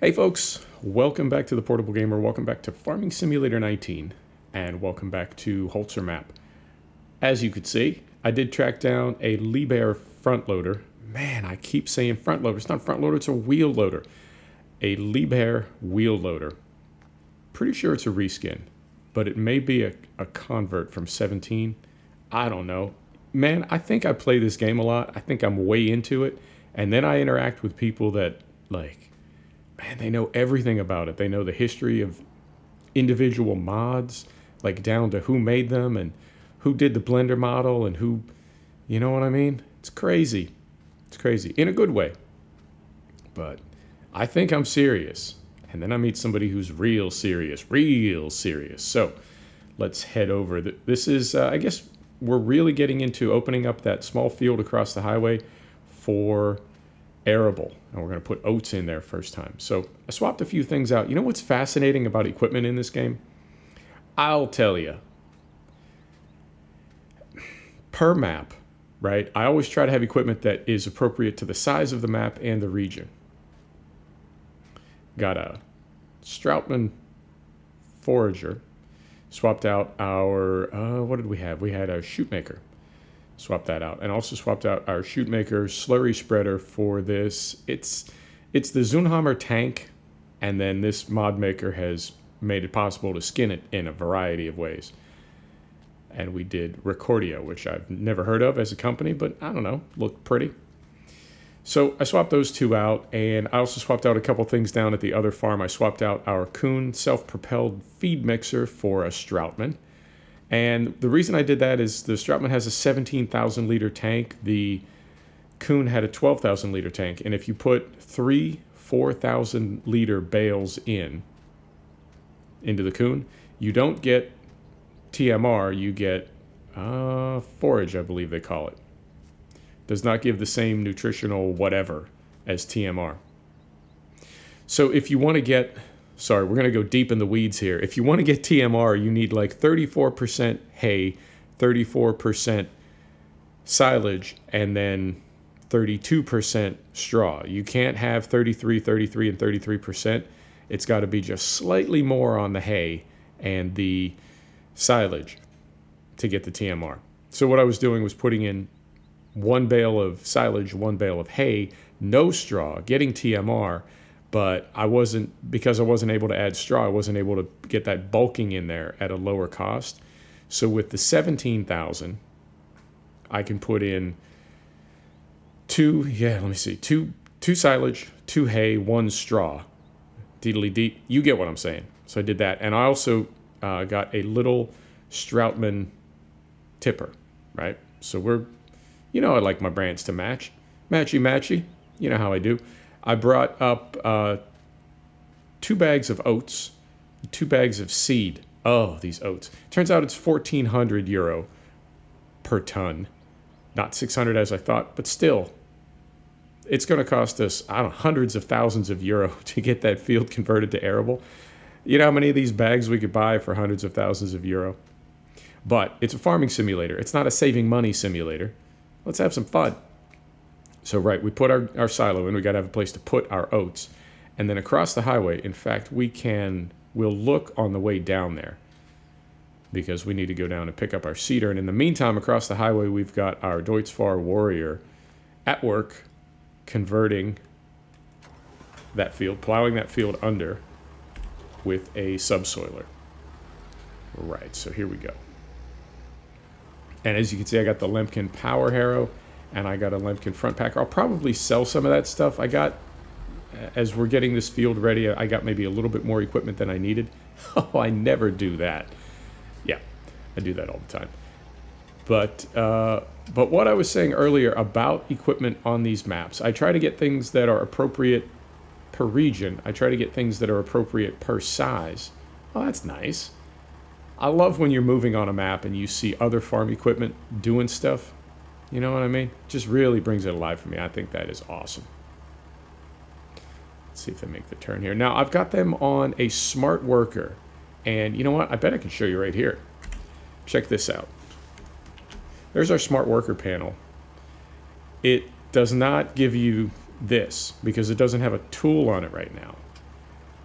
Hey folks, welcome back to the Portable Gamer, welcome back to Farming Simulator 19, and welcome back to Holzer map. As you could see, I did track down a Liebherr front loader. Man, I keep saying front loader. It's not front loader, it's a wheel loader. A Liebherr wheel loader. Pretty sure it's a reskin, but it may be a convert from 17. I don't know. Man, I think I play this game a lot. I think I'm way into it, and then I interact with people that, like, man, they know everything about it. They know the history of individual mods, like down to who made them and who did the Blender model and who, you know what I mean? It's crazy. It's crazy in a good way. But I think I'm serious. And then I meet somebody who's real serious, real serious. So let's head over. This is, I guess we're really getting into opening up that small field across the highway for Arable, and we're going to put oats in there first time. So I swapped a few things out. You know what's fascinating about equipment in this game? I'll tell you. Per map, right? I always try to have equipment that is appropriate to the size of the map and the region. Got a Stroutman forager. Swapped out our, what did we have? We had a shootmaker. Swap that out, and also swapped out our Shootmaker slurry spreader for this. It's the Zunhammer tank, and then this mod maker has made it possible to skin it in a variety of ways. And we did Recordia, which I've never heard of as a company, but I don't know, looked pretty. So I swapped those two out, and I also swapped out a couple things down at the other farm. I swapped out our Kuhn self-propelled feed mixer for a Stroutman. And the reason I did that is the Stroutman has a 17,000 liter tank. The Kuhn had a 12,000 liter tank. And if you put 3 4,000 liter bales into the Kuhn, you don't get TMR, you get forage, I believe they call it. Does not give the same nutritional whatever as TMR. So if you want to get... Sorry, we're going to go deep in the weeds here. If you want to get TMR, you need like 34% hay, 34% silage, and then 32% straw. You can't have 33, 33, and 33%. It's got to be just slightly more on the hay and the silage to get the TMR. So what I was doing was putting in 1 bale of silage, 1 bale of hay, no straw, getting TMR. But because I wasn't able to add straw, I wasn't able to get that bulking in there at a lower cost. So with the 17,000, I can put in two silage, 2 hay, 1 straw. Deedly deep. You get what I'm saying. So I did that. And I also got a little Stroutman tipper, right? So I like my brands to match. Matchy matchy. You know how I do. I brought up 2 bags of oats, 2 bags of seed. Oh, these oats. Turns out it's 1,400 euro per ton. Not 600 as I thought, but still. It's going to cost us, I don't know, hundreds of thousands of euro to get that field converted to arable. You know how many of these bags we could buy for hundreds of thousands of euro? But it's a farming simulator. It's not a saving money simulator. Let's have some fun. So right, we put our silo in, we got to have a place to put our oats. And then across the highway, in fact, we'll look on the way down there because we need to go down and pick up our cedar. And in the meantime, across the highway, we've got our Deutzfahr Warrior at work converting that field, plowing that field under with a subsoiler. Right, so here we go. And as you can see, I got the Lemken Power Harrow. And I got a Lemken front packer. I'll probably sell some of that stuff. As we're getting this field ready, I got maybe a little bit more equipment than I needed. Oh, I never do that. Yeah, I do that all the time. But what I was saying earlier about equipment on these maps, I try to get things that are appropriate per region. I try to get things that are appropriate per size. Oh, that's nice. I love when you're moving on a map and you see other farm equipment doing stuff. You know what I mean? Just really brings it alive for me. I think that is awesome. Let's see if they make the turn here. Now, I've got them on a smart worker. And you know what? I bet I can show you right here. Check this out. There's our smart worker panel. It does not give you this because it doesn't have a tool on it right now.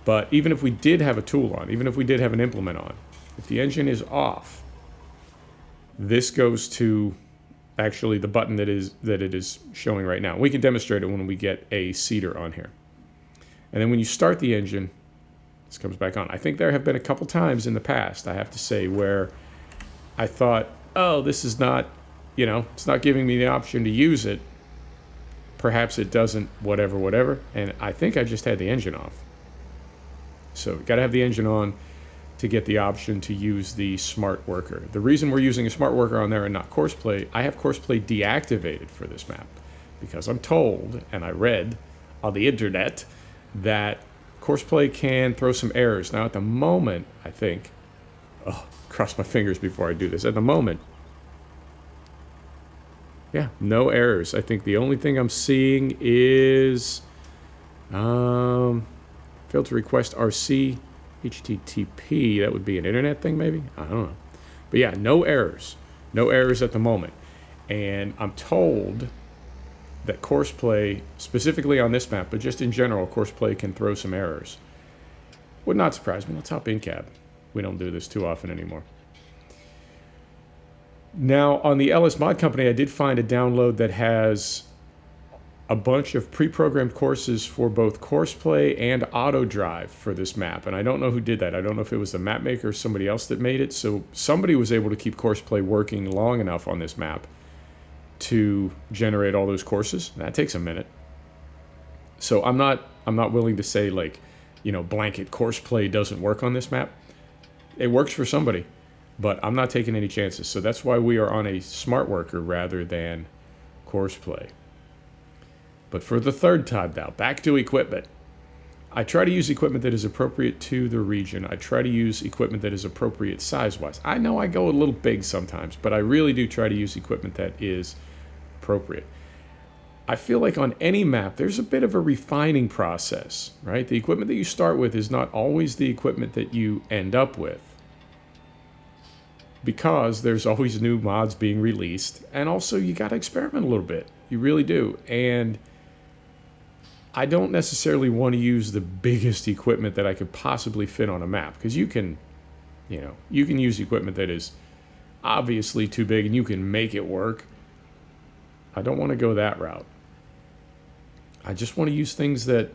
But even if we did have a tool on, even if we did have an implement on, if the engine is off, this goes to actually the button that it is showing right now. We can demonstrate it when we get a seeder on here. And then when you start the engine, this comes back on. I think there have been a couple times in the past, I have to say, where I thought, oh, this is not, you know, it's not giving me the option to use it. Perhaps it doesn't, whatever. And I think I just had the engine off. So got to have the engine on to get the option to use the smart worker. The reason we're using a smart worker on there and not courseplay, I have courseplay deactivated for this map because I'm told, and I read on the internet, that courseplay can throw some errors. Now at the moment, I think, oh, cross my fingers before I do this. At the moment, yeah, no errors. I think the only thing I'm seeing is failed to request RC, HTTP. That would be an internet thing, maybe? I don't know. But yeah, no errors. No errors at the moment. And I'm told that courseplay, specifically on this map, but just in general, courseplay can throw some errors. Would not surprise me. Let's hop in cab. We don't do this too often anymore. Now, on the LS Mod Company, I did find a download that has a bunch of pre-programmed courses for both courseplay and auto drive for this map. And I don't know who did that. I don't know if it was the map maker or somebody else that made it. So somebody was able to keep courseplay working long enough on this map to generate all those courses. That takes a minute. So I'm not willing to say, like, you know, blanket courseplay doesn't work on this map. It works for somebody, but I'm not taking any chances. So that's why we are on a smart worker rather than courseplay. But for the third time now, back to equipment. I try to use equipment that is appropriate to the region. I try to use equipment that is appropriate size-wise. I know I go a little big sometimes, but I really do try to use equipment that is appropriate. I feel like on any map, there's a bit of a refining process, right? The equipment that you start with is not always the equipment that you end up with, because there's always new mods being released, and also you got to experiment a little bit. You really do. And I don't necessarily want to use the biggest equipment that I could possibly fit on a map, because you can, you know, you can use equipment that is obviously too big and you can make it work. I don't want to go that route. I just want to use things that,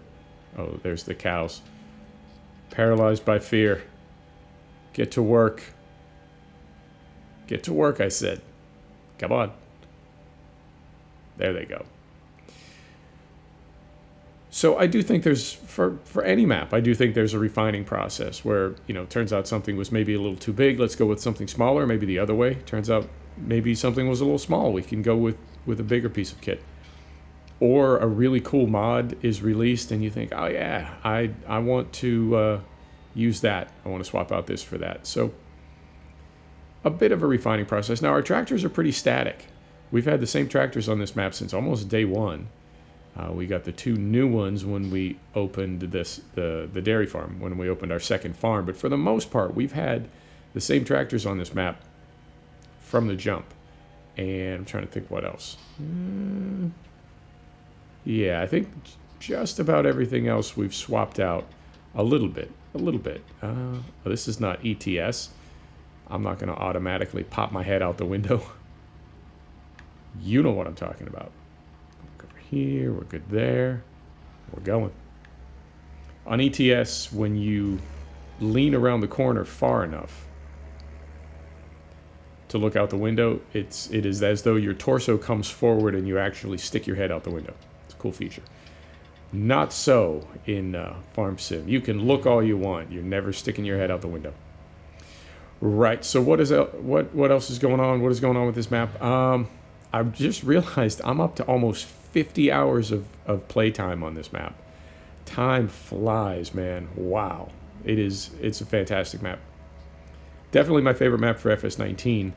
oh, there's the cows. Paralyzed by fear. Get to work. Get to work, I said. Come on. There they go. So I do think there's, for any map, I do think there's a refining process where, you know, turns out something was maybe a little too big, let's go with something smaller, maybe the other way. Turns out maybe something was a little small, we can go with a bigger piece of kit. Or a really cool mod is released and you think, oh yeah, I want to use that. I want to swap out this for that. So a bit of a refining process. Now our tractors are pretty static. We've had the same tractors on this map since almost day one. We got the two new ones when we opened the dairy farm, when we opened our second farm. But for the most part, we've had the same tractors on this map from the jump. And I'm trying to think what else. Yeah, I think just about everything else we've swapped out a little bit. Well, this is not ETS. I'm not going to automatically pop my head out the window. You know what I'm talking about. Here, we're good there. We're going. On ETS, when you lean around the corner far enough to look out the window, it is as though your torso comes forward and you actually stick your head out the window. It's a cool feature. Not so in Farm Sim. You can look all you want. You're never sticking your head out the window. Right. So what else is going on? What is going on with this map? I've just realized I'm up to almost 50 hours of playtime on this map. Time flies, man. Wow. It's a fantastic map. Definitely my favorite map for FS19,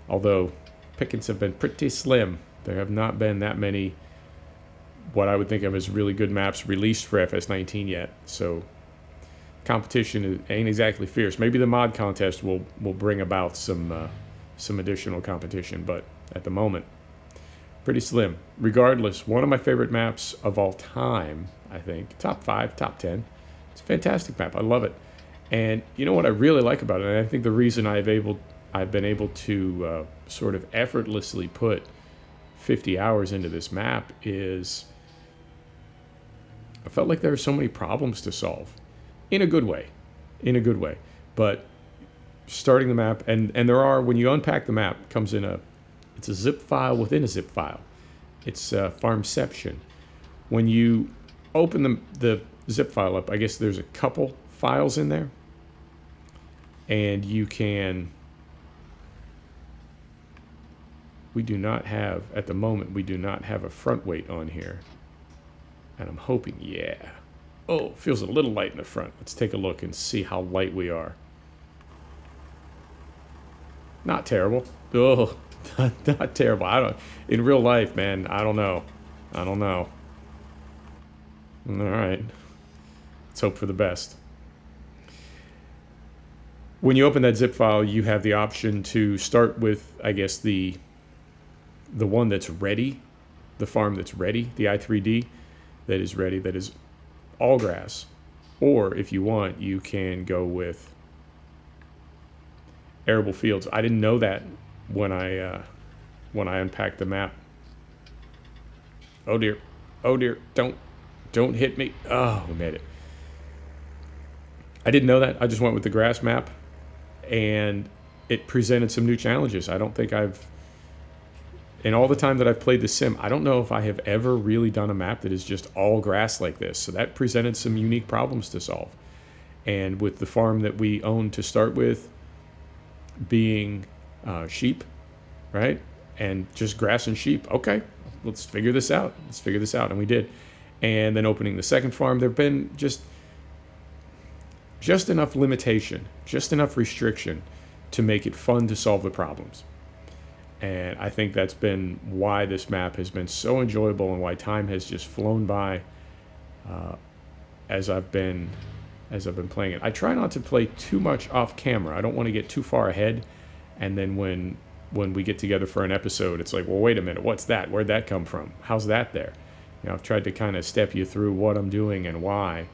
although pickings have been pretty slim. There have not been that many what I would think of as really good maps released for FS19 yet. So competition ain't exactly fierce. Maybe the mod contest will bring about some additional competition, but at the moment, pretty slim. Regardless, one of my favorite maps of all time, I think, top 5, top 10, It's a fantastic map. I love it. And you know what I really like about it, and I think the reason I've been able to sort of effortlessly put 50 hours into this map is I felt like there were so many problems to solve in a good way, but starting the map, and there are, when you unpack the map, it comes in it's a zip file within a zip file. It's Farmception. When you open the zip file up, I guess there's a couple files in there, and you can, we do not have, at the moment, we do not have a front weight on here. And I'm hoping, yeah. Oh, feels a little light in the front. Let's take a look and see how light we are. Not terrible. Oh, not terrible. In real life, man, I don't know. All right. Let's hope for the best. When you open that zip file, you have the option to start with, I guess, the one that's ready, the farm that's ready, the I3D that is ready, that is all grass. Or if you want, you can go with arable fields. I didn't know that when I unpacked the map. Oh dear, don't hit me. Oh, we made it. I didn't know that. I just went with the grass map, and it presented some new challenges. I don't think in all the time that I've played the sim, I don't know if I have ever really done a map that is just all grass like this. So that presented some unique problems to solve. And with the farm that we own to start with being sheep, right? And just grass and sheep. Okay, let's figure this out. And we did. And then opening the second farm, there have been just enough limitation, just enough restriction to make it fun to solve the problems. And I think that's been why this map has been so enjoyable and why time has just flown by as I've been playing it. I try not to play too much off camera. I don't want to get too far ahead, and then when we get together for an episode, it's like, well, wait a minute, what's that? Where'd that come from? How's that there? You know, I've tried to kind of step you through what I'm doing and why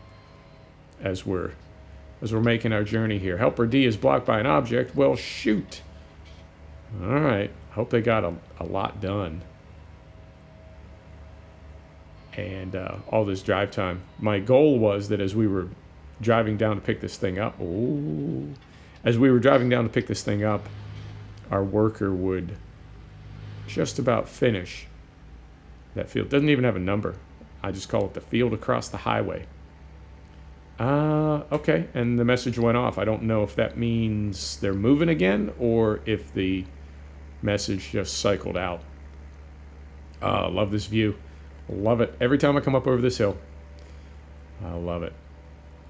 as we're making our journey here. Helper D is blocked by an object. Well, shoot. All right. Hope they got a lot done. And all this drive time. My goal was that as we were driving down to pick this thing up, our worker would just about finish that field. Doesn't even have a number. I just call it the field across the highway. Okay, and the message went off. I don't know if that means they're moving again or if the message just cycled out. Love this view. Love it. Every time I come up over this hill, I love it.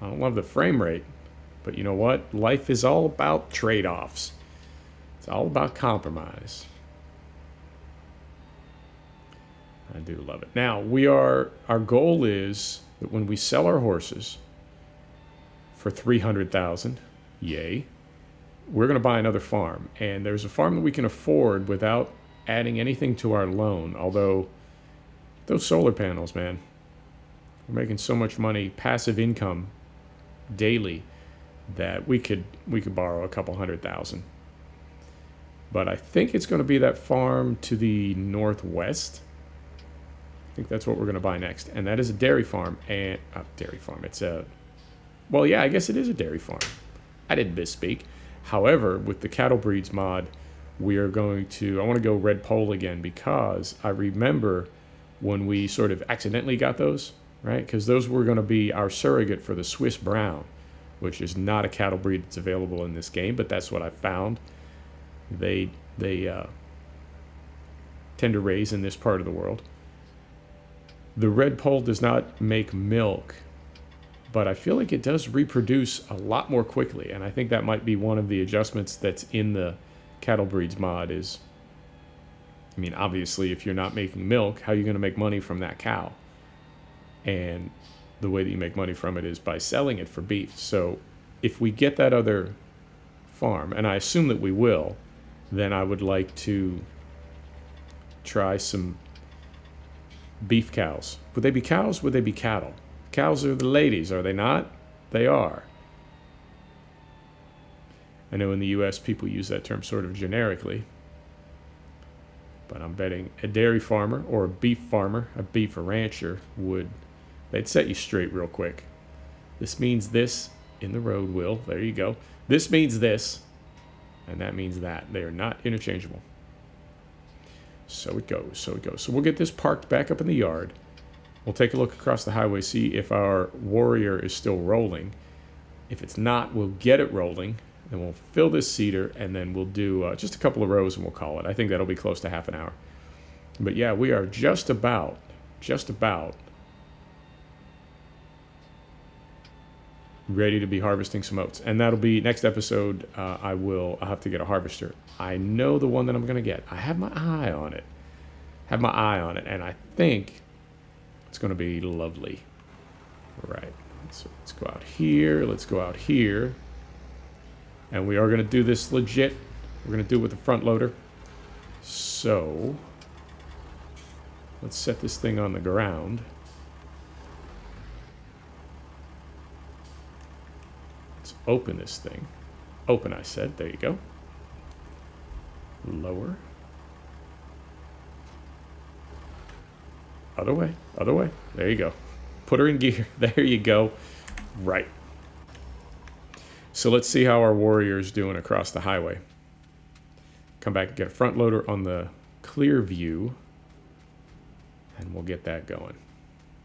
I don't love the frame rate, but you know what? Life is all about trade-offs. It's all about compromise. I do love it. Now, our goal is that when we sell our horses for $300,000, yay, we're going to buy another farm. And there's a farm that we can afford without adding anything to our loan. Although, those solar panels, man, we're making so much money, passive income daily, that we could borrow a couple $100,000. But I think it's going to be that farm to the northwest. I think that's what we're going to buy next. And that is a dairy farm. And it's a, well, yeah, I guess it is a dairy farm. I didn't misspeak. However, with the cattle breeds mod, we are going to, I want to go red pole again, because I remember when we sort of accidentally got those, right? Because those were going to be our surrogate for the Swiss Brown, which is not a cattle breed that's available in this game, but that's what I found. They tend to raise in this part of the world. The red pole does not make milk, but I feel like it does reproduce a lot more quickly, and I think that might be one of the adjustments that's in the cattle breeds mod is, I mean, obviously, if you're not making milk, how are you going to make money from that cow? And the way that you make money from it is by selling it for beef. So if we get that other farm, and I assume that we will, then I would like to try some beef cows. Would they be cows? Would they be cattle? Cows are the ladies, are they not? they are. I know in the US people use that term sort of generically, but I'm betting a dairy farmer or a beef farmer, a beef rancher, they'd set you straight real quick. This means this in the road, Will. There you go. This means this, and that means that. They are not interchangeable. So it goes, so it goes. So we'll get this parked back up in the yard. We'll take a look across the highway, see if our warrior is still rolling. If it's not, we'll get it rolling. Then we'll fill this seeder, and then we'll do just a couple of rows, and we'll call it. I think that'll be close to half an hour. But yeah, we are just about ready to be harvesting some oats. And that'll be next episode. I'll have to get a harvester. I know the one that I'm going to get. I have my eye on it. And I think it's going to be lovely. Right. So let's go out here. Let's go out here. And we are going to do this legit. We're going to do it with the front loader. So let's set this thing on the ground. Let's open this thing. Open, I said. There you go. Lower. Other way. Other way. There you go. Put her in gear. There you go. Right. So let's see how our warrior is doing across the highway. Come back and get a front loader on the clear view. And we'll get that going.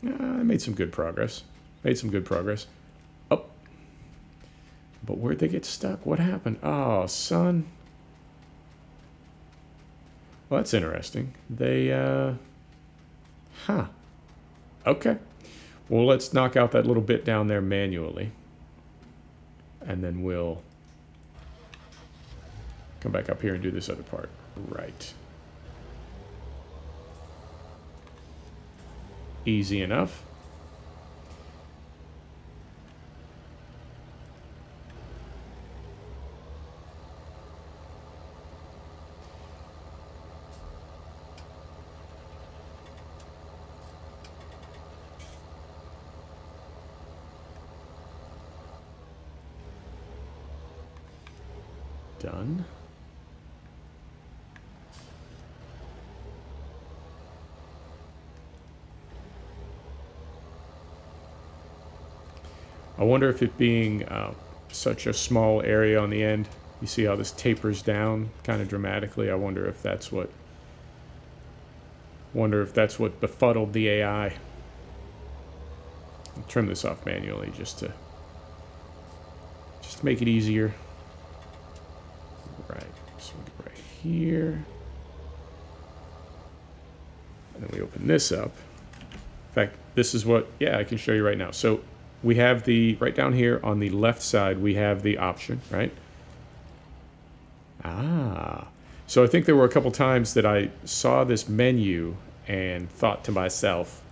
I made some good progress. Up. But where'd they get stuck? What happened? Oh, son. Well, that's interesting. They, Okay. Well, let's knock out that little bit down there manually. And then we'll come back up here and do this other part. Right. Easy enough. Done. I wonder if it being such a small area on the end, you see how this tapers down kind of dramatically. I wonder if that's what befuddled the AI. I'll trim this off manually just to make it easier. Right, so we go right here. And then we open this up. In fact, this is what, yeah, I can show you right now. So we have right down here on the left side, we have the option, right? So I think there were a couple times that I saw this menu and thought to myself,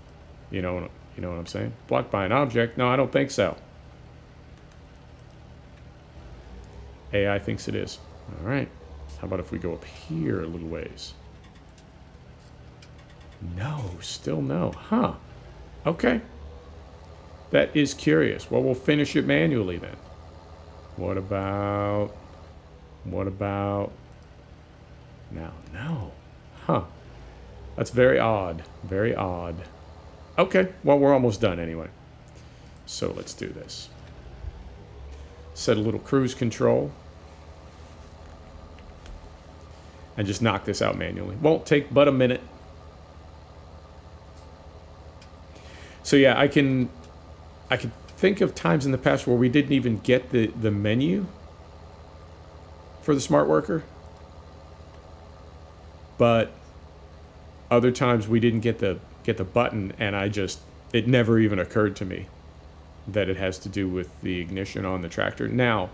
you know what I'm saying? Blocked by an object? No, I don't think so. AI thinks it is. All right. How about if we go up here a little ways? No, still no. Huh. Okay. That is curious. Well, we'll finish it manually then. What about now? No. Huh. That's very odd. Very odd. Okay. Well, we're almost done anyway. So let's do this. Set a little cruise control. And just knock this out manually. Won't take but a minute. So yeah, I can think of times in the past where we didn't even get the menu for the smart worker. But other times we didn't get the button, and it never even occurred to me that it has to do with the ignition on the tractor. Now,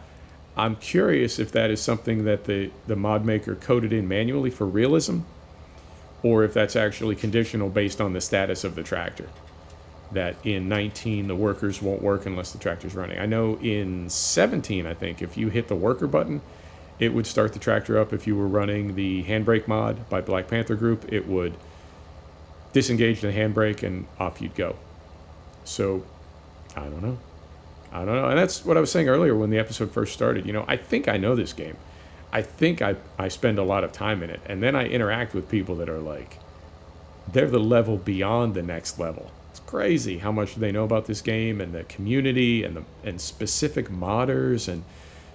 I'm curious if that is something that the mod maker coded in manually for realism, or if that's actually conditional based on the status of the tractor. That in 19, the workers won't work unless the tractor's running. I know in 17, I think, if you hit the worker button, it would start the tractor up. If you were running the handbrake mod by Black Panther Group, it would disengage the handbrake and off you'd go. So, I don't know. I don't know. And that's what I was saying earlier when the episode first started. You know, I think I know this game. I think I spend a lot of time in it. And then I interact with people that are like, they're the level beyond the next level. It's crazy how much they know about this game and the community and specific modders and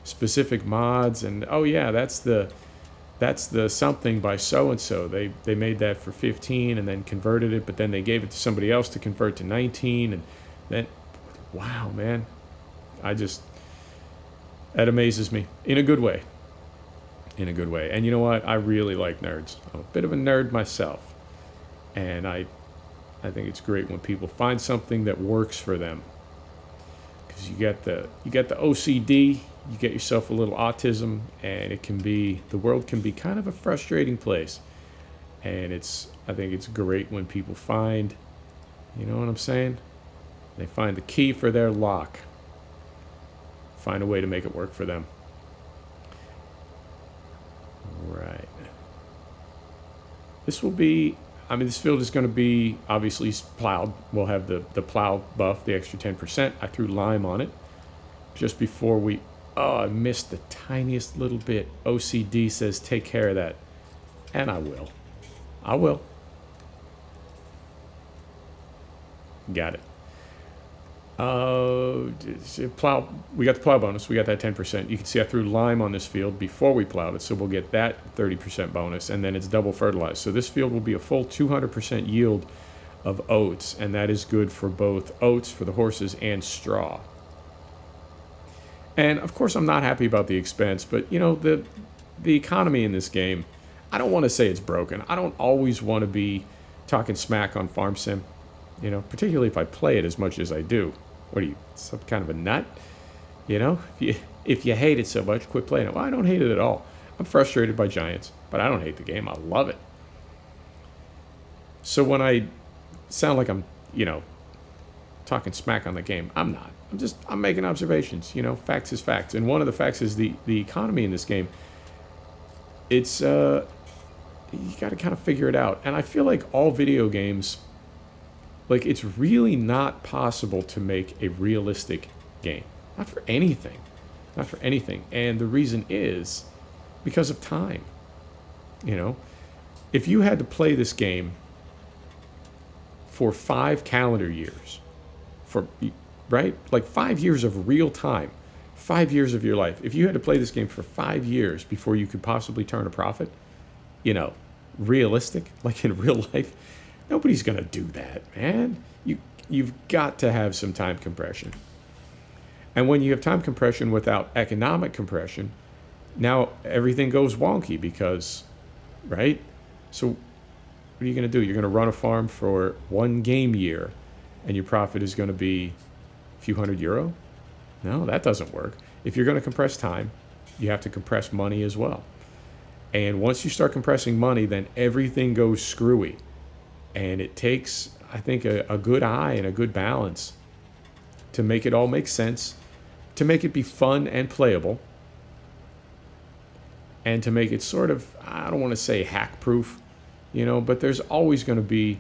specific mods. And, oh, yeah, that's the something by so-and-so. They made that for 15 and then converted it, but then they gave it to somebody else to convert to 19. And then, wow, man. That amazes me in a good way. In a good way. And you know what? I really like nerds. I'm a bit of a nerd myself. And I think it's great when people find something that works for them. Because you get the OCD, you get yourself a little autism, and the world can be kind of a frustrating place. And I think it's great when people find, you know what I'm saying? They find the key for their lock. Find a way to make it work for them. Right. This field is going to be obviously plowed. We'll have the plow buff, the extra 10%. I threw lime on it just before I missed the tiniest little bit. OCD says take care of that. And I will. Got it. We got the plow bonus. We got that 10%. You can see I threw lime on this field before we plowed it, so we'll get that 30% bonus, and then it's double fertilized. So this field will be a full 200% yield of oats, and that is good for both oats for the horses and straw. And of course, I'm not happy about the expense, but you know, the economy in this game, I don't want to say it's broken. I don't always want to be talking smack on Farm Sim, you know, particularly if I play it as much as I do. What are you, some kind of a nut? You know, if you hate it so much, quit playing it. Well, I don't hate it at all. I'm frustrated by giants, but I don't hate the game. I love it. So when I sound like I'm, you know, talking smack on the game, I'm not. I'm making observations. You know, facts is facts. And one of the facts is the economy in this game. It's, you got to kind of figure it out. And I feel like all video games, like, it's really not possible to make a realistic game. Not for anything. Not for anything. And the reason is because of time. You know, if you had to play this game for 5 calendar years, right? Like 5 years of real time, 5 years of your life. If you had to play this game for 5 years before you could possibly turn a profit, you know, realistic, like in real life, nobody's going to do that, man. You've got to have some time compression. And when you have time compression without economic compression, now everything goes wonky because, right? So what are you going to do? You're going to run a farm for 1 game year and your profit is going to be a few €100? No, that doesn't work. If you're going to compress time, you have to compress money as well. And once you start compressing money, then everything goes screwy. And it takes, I think, a good eye and a good balance to make it all make sense, to make it be fun and playable, and to make it sort of, I don't want to say hack-proof, you know, but there are always going to be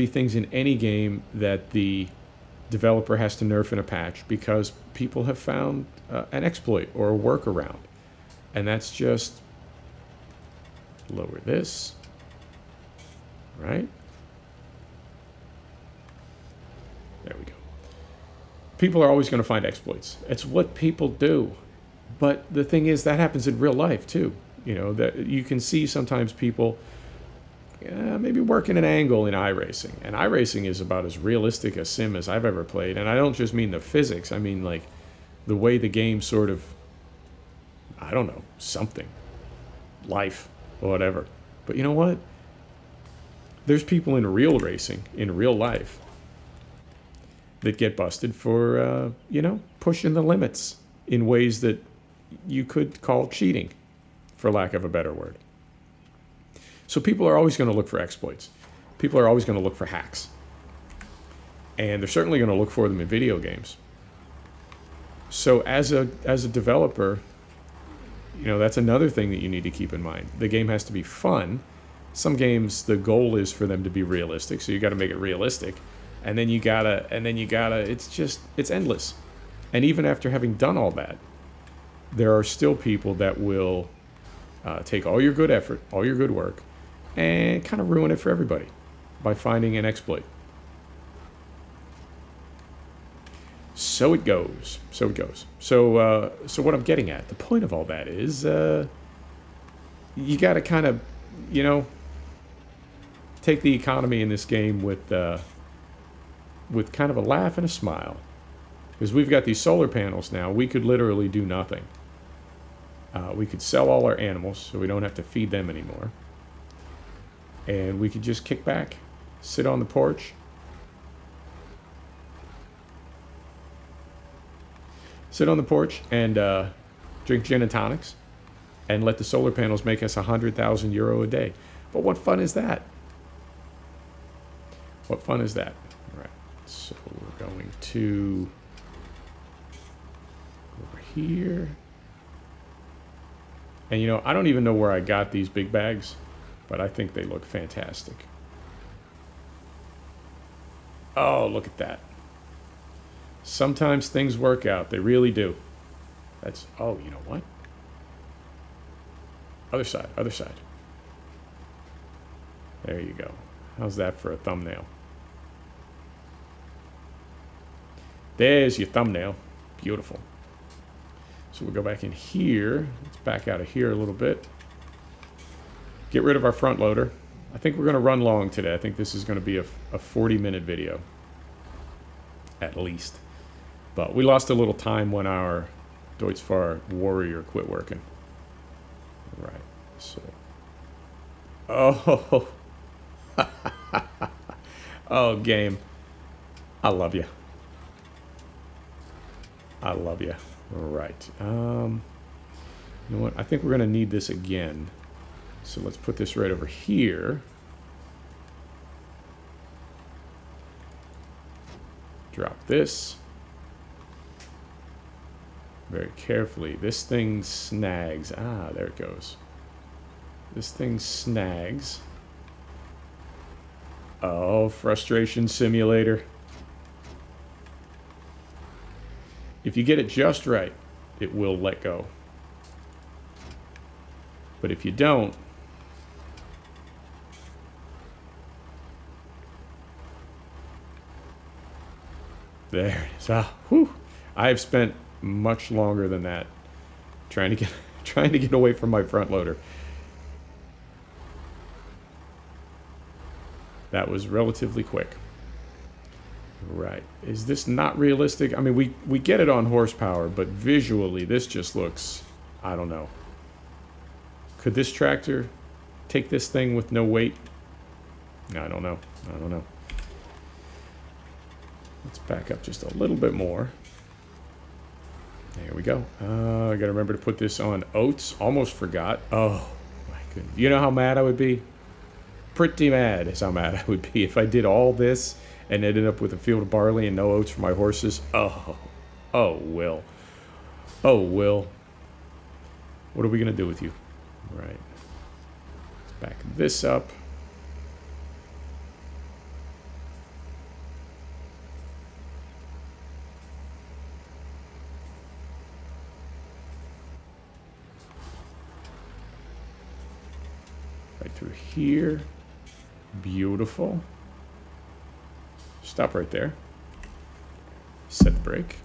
things in any game that the developer has to nerf in a patch because people have found an exploit or a workaround. And that's just lower this. Right? There we go. People are always going to find exploits. It's what people do. But the thing is, that happens in real life too. You know, that you can see sometimes people maybe working an angle in iRacing. And iRacing is about as realistic a sim as I've ever played. And I don't just mean the physics. I mean, like, the way the game sort of, I don't know, something. Life or whatever. But you know what? There's people in real racing, in real life, that get busted for, you know, pushing the limits in ways that you could call cheating, for lack of a better word. So people are always going to look for exploits. People are always going to look for hacks. And they're certainly going to look for them in video games. So as a developer, you know, that's another thing that you need to keep in mind. The game has to be fun. Some games, the goal is for them to be realistic, so you got to make it realistic. and then you gotta, it's endless. And even after having done all that, there are still people that will take all your good effort, all your good work, and kind of ruin it for everybody by finding an exploit. So it goes. So it goes. So what I'm getting at, the point of all that is, you got to kind of, you know, take the economy in this game with kind of a laugh and a smile. Because we've got these solar panels now, we could literally do nothing. We could sell all our animals so we don't have to feed them anymore. And we could just kick back, sit on the porch. Sit on the porch and drink gin and tonics and let the solar panels make us 100,000 euro a day. But what fun is that? What fun is that? All right, so we're going to over here. And you know, I don't even know where I got these big bags, but I think they look fantastic. Oh, look at that. Sometimes things work out. They really do. That's, oh, you know what? Other side, other side. There you go. How's that for a thumbnail? There's your thumbnail. Beautiful. So we'll go back in here. Let's back out of here a little bit. Get rid of our front loader. I think we're going to run long today. I think this is going to be a 40-minute video. At least. But we lost a little time when our Deutschfahr Warrior quit working. Right. So. Oh. Oh, game. I love you. I love you. All right. You know what? I think we're going to need this again. So let's put this right over here. Drop this. Very carefully. This thing snags. Ah, there it goes. This thing snags. Oh, frustration simulator. If you get it just right, it will let go. But if you don't, there it is. Ah, whew. I have spent much longer than that trying to get away from my front loader. That was relatively quick. Right. Is this not realistic? I mean, we get it on horsepower, but visually this just looks, I don't know. Could this tractor take this thing with no weight? I don't know. I don't know. Let's back up just a little bit more. There we go. I gotta remember to put this on oats. Almost forgot. Oh my goodness. You know how mad I would be? Pretty mad is how mad I would be if I did all this and ended up with a field of barley and no oats for my horses. Oh. Oh, Will. Oh, Will. What are we gonna do with you? Right. Let's back this up. Right through here. Beautiful. Stop right there. Set the brake.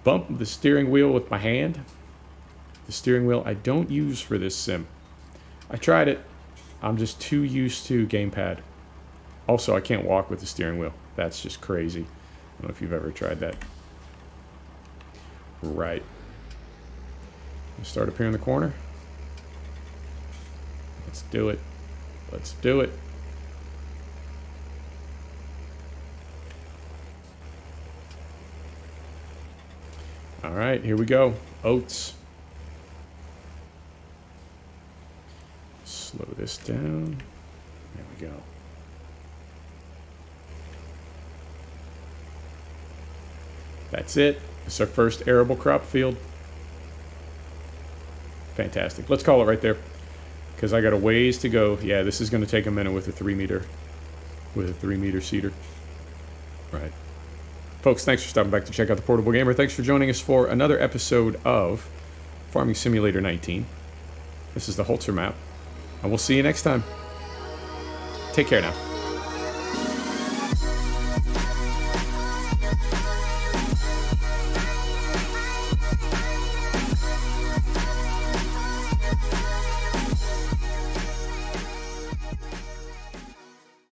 Bump the steering wheel with my hand. The steering wheel I don't use for this sim. I tried it. I'm just too used to gamepad. Also, I can't walk with the steering wheel. That's just crazy. I don't know if you've ever tried that. Right. Start up here in the corner. Let's do it. Let's do it. All right, here we go. Oats. Slow this down. There we go. That's it. It's our first arable crop field. Fantastic. Let's call it right there, because I got a ways to go. Yeah, this is going to take a minute with a 3 meter seeder. Right. Folks, thanks for stopping back to check out the Portable Gamer. Thanks for joining us for another episode of Farming Simulator 19. This is the Holzer map, and we'll see you next time. Take care now.